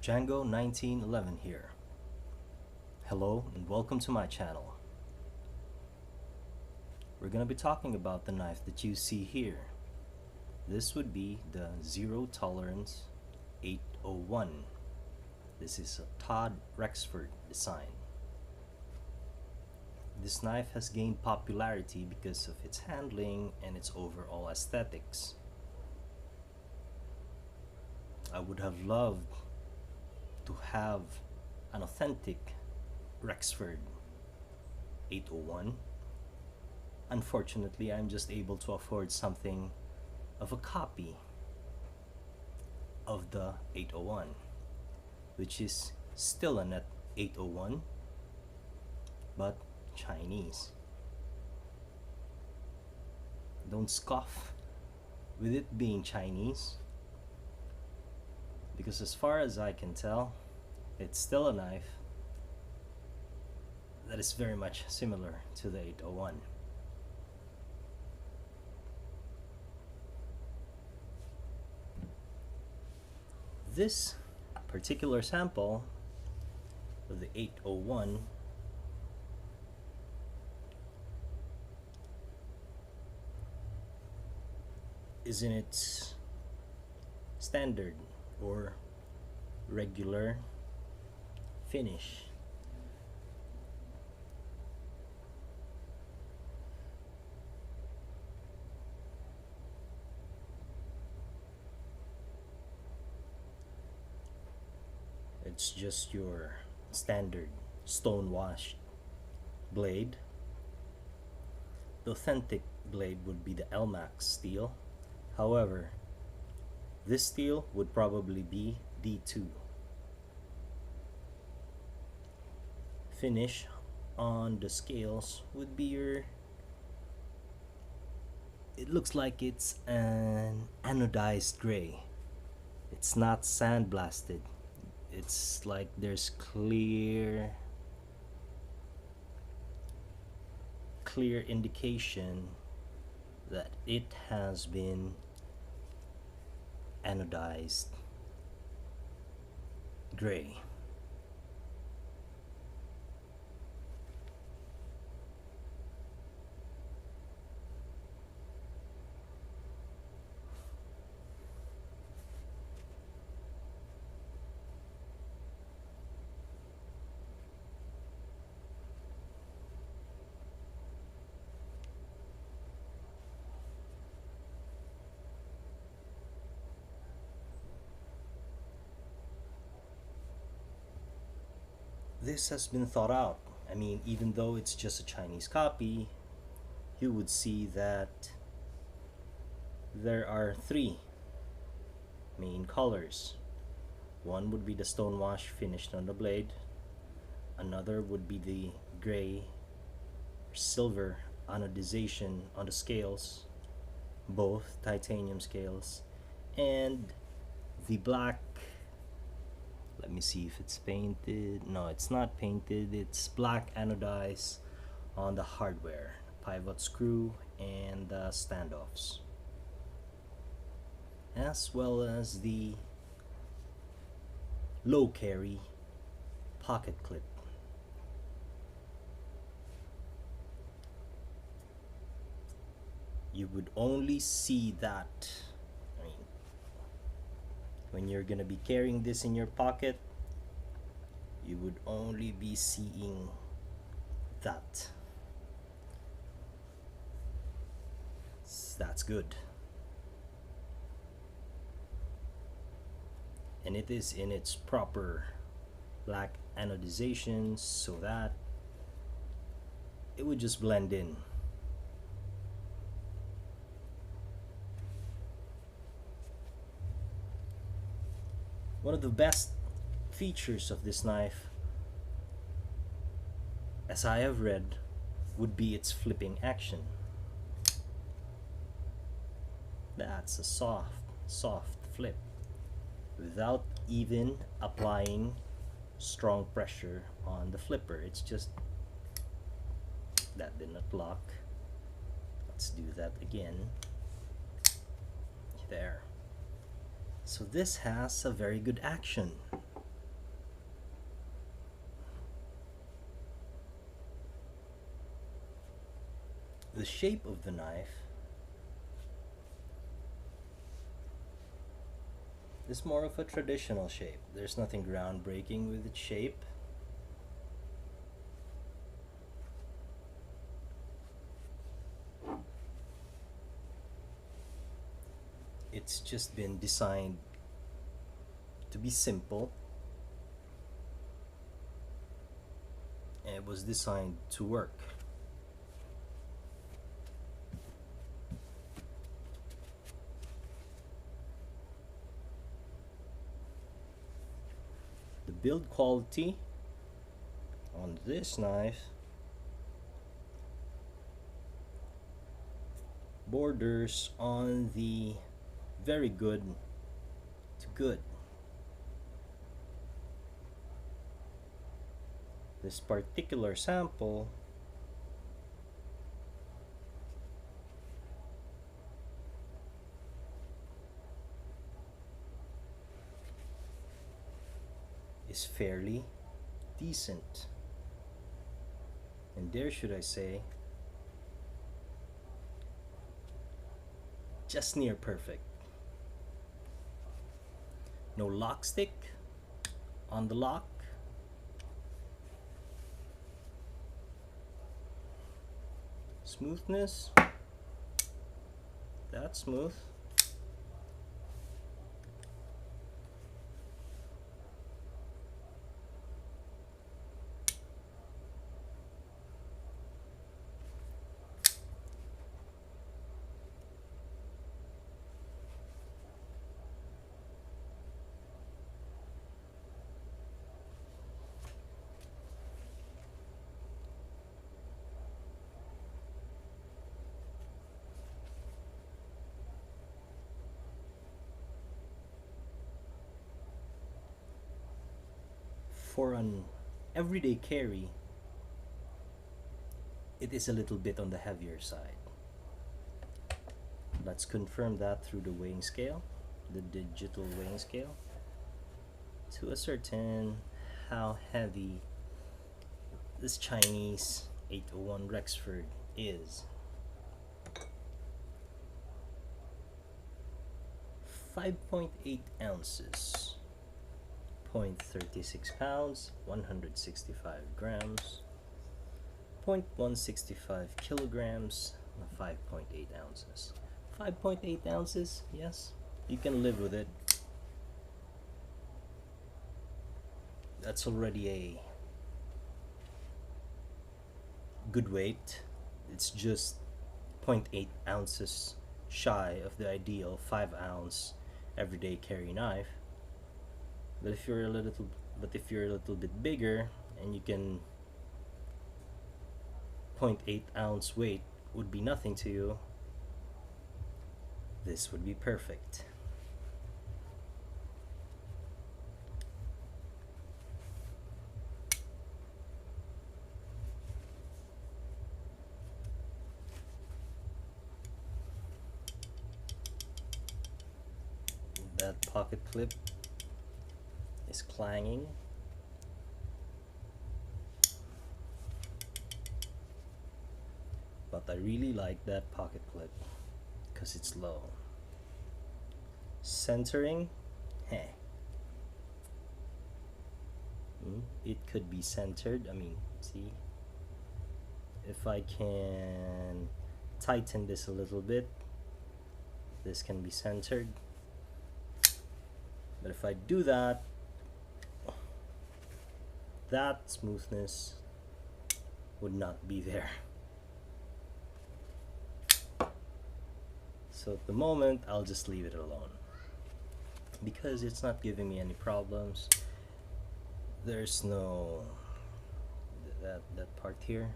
Django 1911 here. Hello and welcome to my channel. We're gonna be talking about the knife that you see here. This would be the Zero Tolerance 801. This is a Todd Rexford Design. This knife has gained popularity because of its handling and its overall aesthetics. I would have loved to have an authentic Rexford 801. Unfortunately, I'm just able to afford something of a copy of the 801, which is still a net 801 but Chinese. Don't scoff with it being Chinese, because as far as I can tell, it's still a knife that is very much similar to the 801. This particular sample of the 801 is in its standard or regular finish. It's just your standard stone washed blade. The authentic blade would be the LMAX steel. However, this steel would probably be D2. Finish on the scales would be your, it looks like it's an anodized gray. It's not sandblasted. It's like there's clear indication that it has been anodized gray. This has been thought out. I mean, even though it's just a Chinese copy, you would see that there are three main colors. One would be the stonewash finished on the blade. Another would be the gray or silver anodization on the scales, both titanium scales, and the black. Let me see if it's painted. No, it's not painted. It's black anodized on the hardware, pivot screw and the standoffs, as well as the low carry pocket clip. You would only see that, I mean, when you're gonna be carrying this in your pocket, you would only be seeing that. That's good. And it is in its proper black anodization so that it would just blend in. One of the best features of this knife, as I have read, would be its flipping action. That's a soft flip without even applying strong pressure on the flipper. It's just, that did not lock. Let's do that again. There. So this has a very good action. The shape of the knife is more of a traditional shape. There's nothing groundbreaking with its shape. It's just been designed to be simple, and it was designed to work. The build quality on this knife borders on the very good to good. This particular sample is fairly decent, and dare should I say, just near perfect. No lock stick on the lock. Smoothness, that's smooth. For an everyday carry, it is a little bit on the heavier side. Let's confirm that through the weighing scale, the digital weighing scale, to ascertain how heavy this Chinese 801 Rexford is. 5.8 ounces, 0.36 pounds, 165 grams, 0.165 kilograms, 5.8 ounces. 5.8 ounces, yes, you can live with it. That's already a good weight. It's just 0.8 ounces shy of the ideal 5-ounce everyday carry knife. But if you're a little bit bigger and you can 0.8 ounce weight would be nothing to you, this would be perfect. That pocket clip is clanging. But I really like that pocket clip because it's low. Centering, it could be centered. I mean, see, if I can tighten this a little bit, this can be centered. But if I do that, that smoothness would not be there. So at the moment, I'll just leave it alone because it's not giving me any problems. There's no that part here.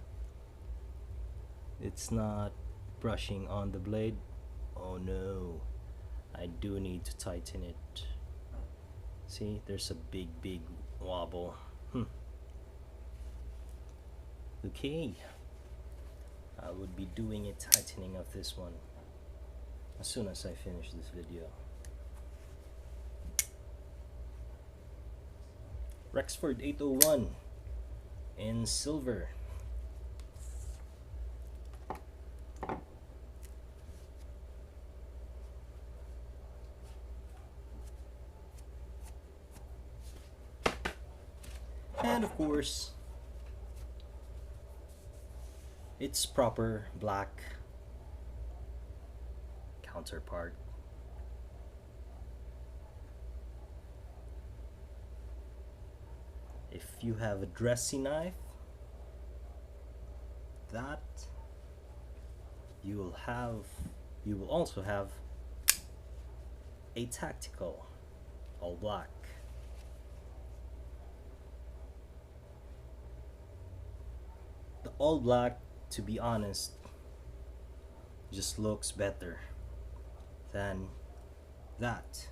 It's not brushing on the blade. Oh no, I do need to tighten it. See, there's a big wobble. Okay, I would be doing a tightening of this one as soon as I finish this video. Rexford 801 in silver. And of course, its proper black counterpart. If you have a dressy knife, that you will also have a tactical all black. The all black, to be honest, just looks better than that.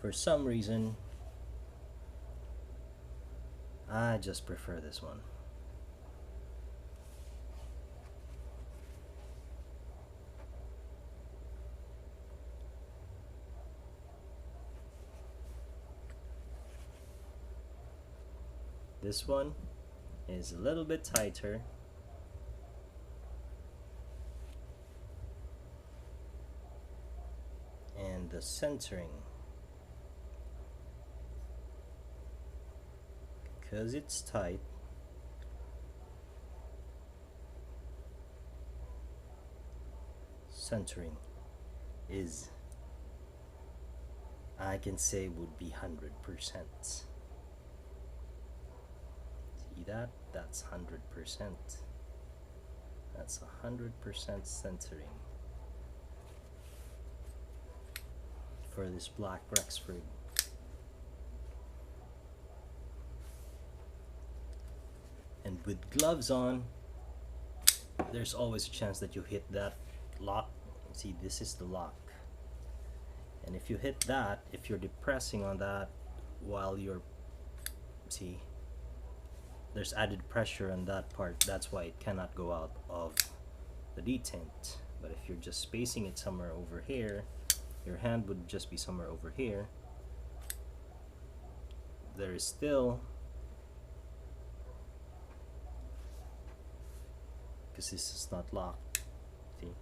For some reason, I just prefer this one. This one is a little bit tighter. And the centering, because it's tight, centering is, I can say, would be 100%. See that? That's 100%. That's 100% centering for this black Rexford. And with gloves on, there's always a chance that you hit that lock. See, this is the lock. And if you hit that, if you're depressing on that while you're, see, there's added pressure on that part. That's why it cannot go out of the detent. But if you're just spacing it somewhere over here, your hand would just be somewhere over here. There is still, because this is not locked, see,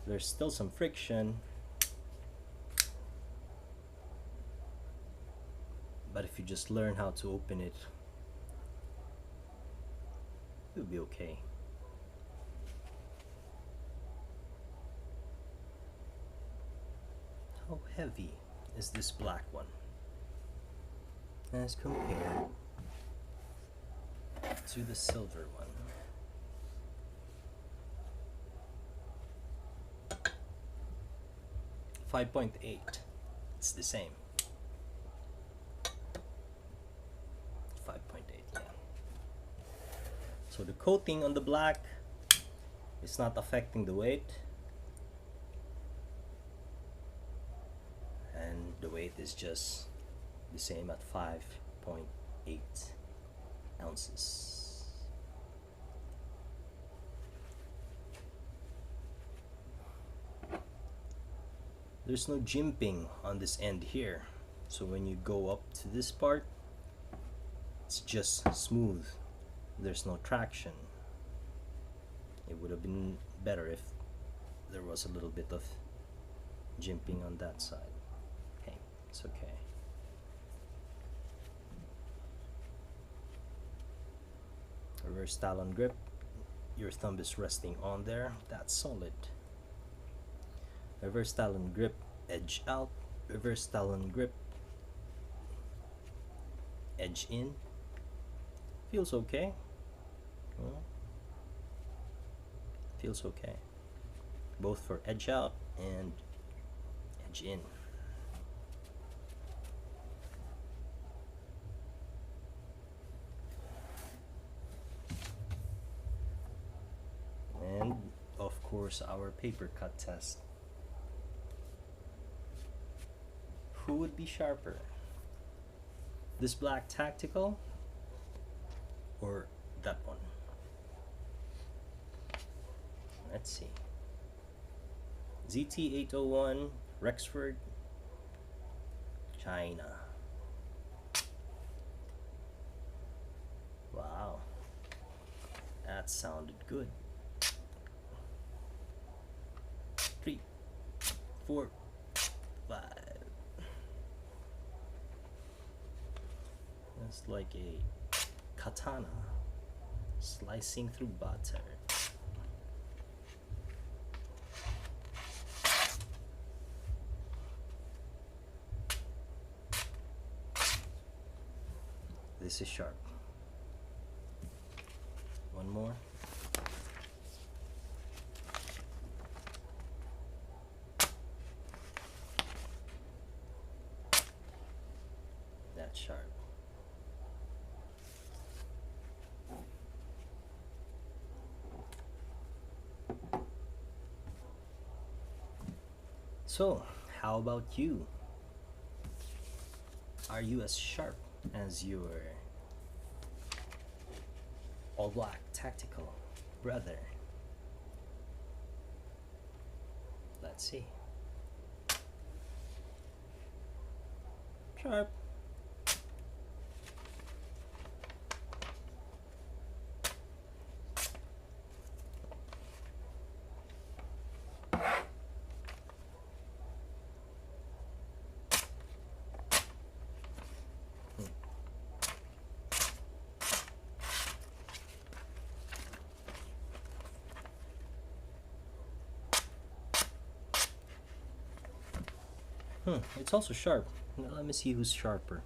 there's still some friction, but if you just learn how to open it, it'll be okay. How heavy is this black one as compared to the silver one? .8. It's the same. 5.8, yeah. So the coating on the black is not affecting the weight, and the weight is just the same at 5.8 ounces. There's no jimping on this end here, so when you go up to this part, it's just smooth. There's no traction. It would have been better if there was a little bit of jimping on that side. Hey, it's okay. Reverse Talon grip. Your thumb is resting on there. That's solid. Reverse Talon grip, edge out. Reverse Talon grip, edge in. Feels okay. Feels okay. Both for edge out and edge in. And of course, our paper cut test. Who would be sharper? This black tactical or that one? Let's see. ZT801 Rexford, China. Wow, that's sounded good. 3, 4, 5. It's like a katana slicing through butter. This is sharp. One more. That's sharp. So, how about you? Are you as sharp as your all black tactical brother? Let's see. Sharp. It's also sharp. Now let me see who's sharper.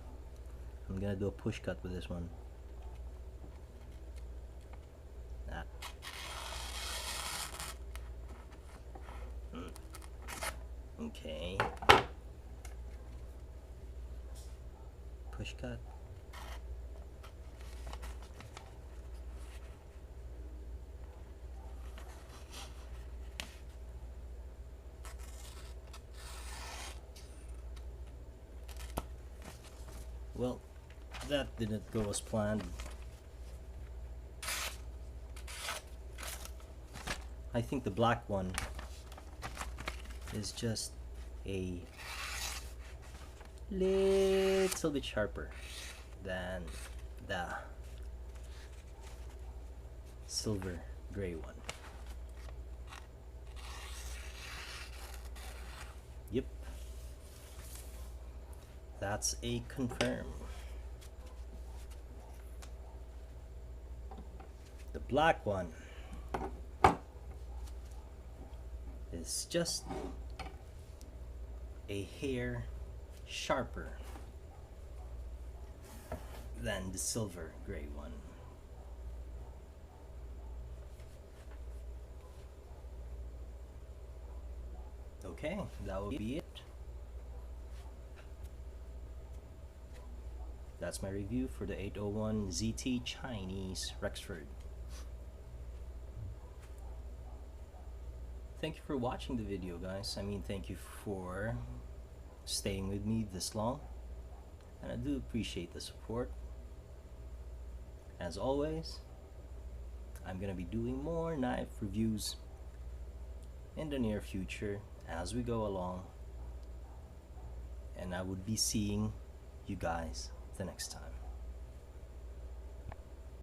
I'm gonna do a push cut with this one. Ah. Okay. Push cut. Well, that didn't go as planned. I think the black one is just a little bit sharper than the silver gray one. Yep. That's a confirm. The black one is just a hair sharper than the silver gray one. Okay, that will be it. That's my review for the 801 ZT Chinese Rexford. Thank you for watching the video, guys. I mean, thank you for staying with me this long, and I do appreciate the support. As always, I'm gonna be doing more knife reviews in the near future as we go along, and I would be seeing you guys the next time.